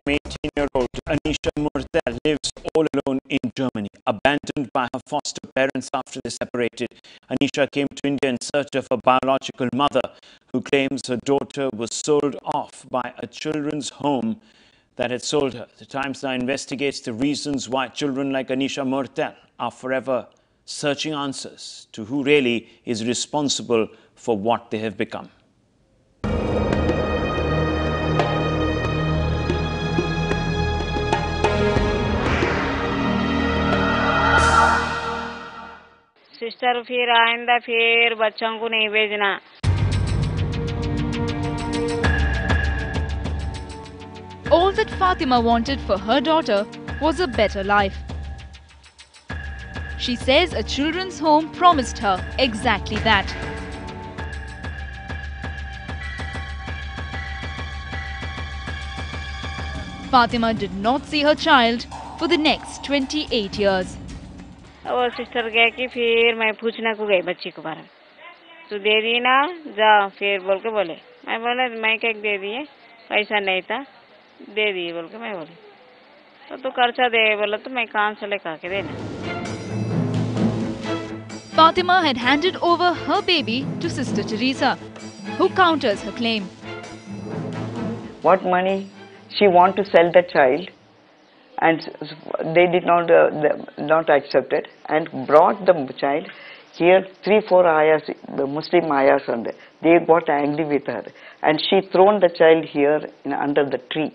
18-year-old Anisha Murtel lives all alone in Germany, abandoned by her foster parents after they separated. Anisha came to India in search of her biological mother, who claims her daughter was sold off by a children's home that had sold her. The Times now investigates the reasons why children like Anisha Murtel are forever searching answers to who really is responsible for what they have become. Sister फिर आइंदा फिर बच्चों को नहीं भेजना. All that Fatima wanted for her daughter was a better life. She says a children's home promised her exactly that. Fatima did not see her child for the next 28 years. और sister गए कि फिर मैं पूछना को गई बच्ची को बारे में. तू दे दी ना, जा फिर बोल के बोले. मैं बोला मैं क्या दे दिए, पैसा नहीं था, दे दिए बोल के मैं बोली. तो तू खर्चा दे बोला तो मैं काम से लेकर के देना. Fatima had handed over her baby to Sister Teresa, who counters her claim. What money she want to sell the child, and they did not accept it, and brought the child here. 3-4 ayahs, the Muslim ayahs, and they got angry with her, and she thrown the child here under the tree.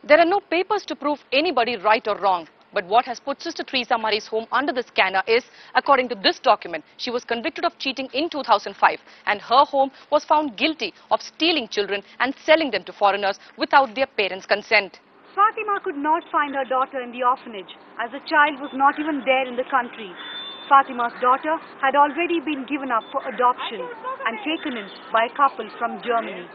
There are no papers to prove anybody right or wrong. But what has put Sister Teresa Murray's home under the scanner is, according to this document, she was convicted of cheating in 2005, and her home was found guilty of stealing children and selling them to foreigners without their parents' consent. Fatima could not find her daughter in the orphanage, as the child was not even there in the country. Fatima's daughter had already been given up for adoption and taken in by a couple from Germany.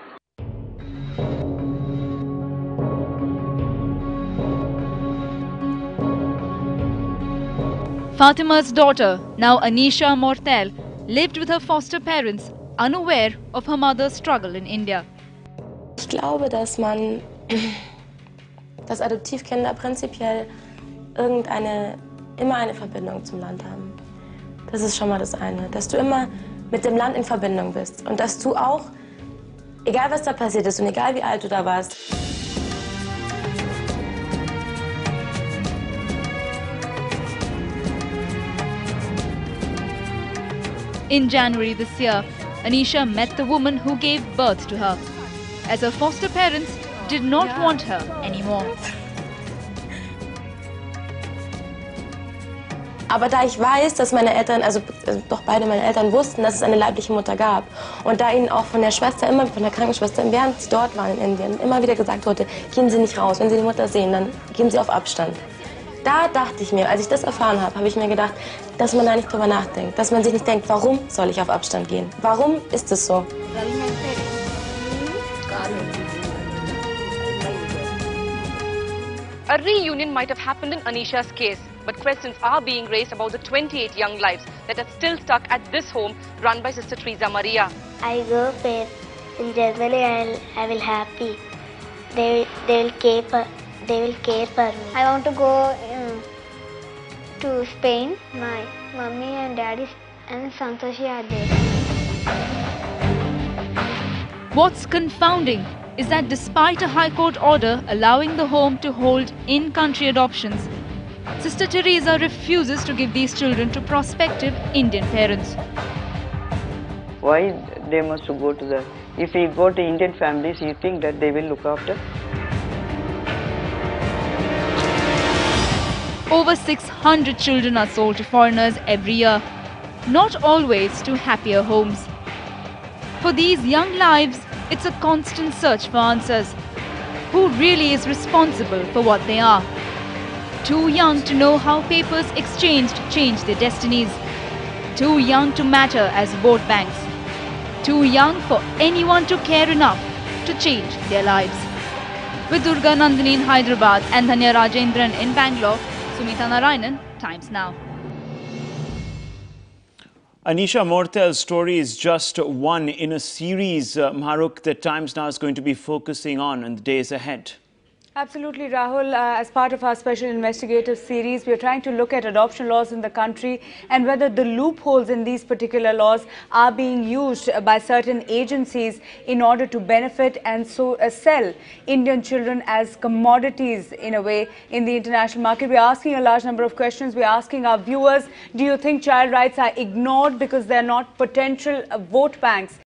Fatima's daughter, now Anisha Murtel, lived with her foster parents, unaware of her mother's struggle in India. Ich glaube, dass Adoptivkinder prinzipiell immer eine Verbindung zum Land haben. Das ist schon mal das eine, dass du immer mit dem Land in Verbindung bist und dass du auch, egal was da passiert ist und egal wie alt du da warst, In January this year, Anisha met the woman who gave birth to her, as her foster parents did not want her anymore. Aber da ich weiß, dass meine Eltern, also doch beide meine Eltern wussten, dass es eine leibliche Mutter gab und da ihnen auch von der Schwester, immer von der Krankenschwester, während sie dort waren in Indien, immer wieder gesagt wurde, gehen Sie nicht raus, wenn Sie die Mutter sehen, dann gehen Sie auf Abstand. Da dachte ich mir, als ich das erfahren habe, habe ich mir gedacht, dass man da nicht drüber nachdenkt, dass man sich nicht denkt, warum soll ich auf Abstand gehen? Warum ist es so? A reunion might have happened in Anisha's case, but questions are being raised about the 28 young lives that are still stuck at this home run by Sister Teresa Maria. I go there in Germany. I will happy. They will care for me. I want to go to Spain. My mommy and daddy and Santoshi are there. What's confounding is that despite a High Court order allowing the home to hold in-country adoptions, Sister Teresa refuses to give these children to prospective Indian parents. Why they must go to the... If we go to Indian families, you think that they will look after? Over 600 children are sold to foreigners every year, not always to happier homes. For these young lives, it's a constant search for answers. Who really is responsible for what they are? Too young to know how papers exchanged change their destinies. Too young to matter as vote banks. Too young for anyone to care enough to change their lives. With Durga Nandini in Hyderabad and Dhanya Rajendran in Bangalore, Sumita Narayanan, Times Now. Anisha Murtel's story is just one in a series, Mahrukh, that Times Now is going to be focusing on in the days ahead. Absolutely, Rahul. As part of our special investigative series, we are trying to look at adoption laws in the country and whether the loopholes in these particular laws are being used by certain agencies in order to benefit and so sell Indian children as commodities in a way in the international market. We are asking a large number of questions. We are asking our viewers, do you think child rights are ignored because they are not potential vote banks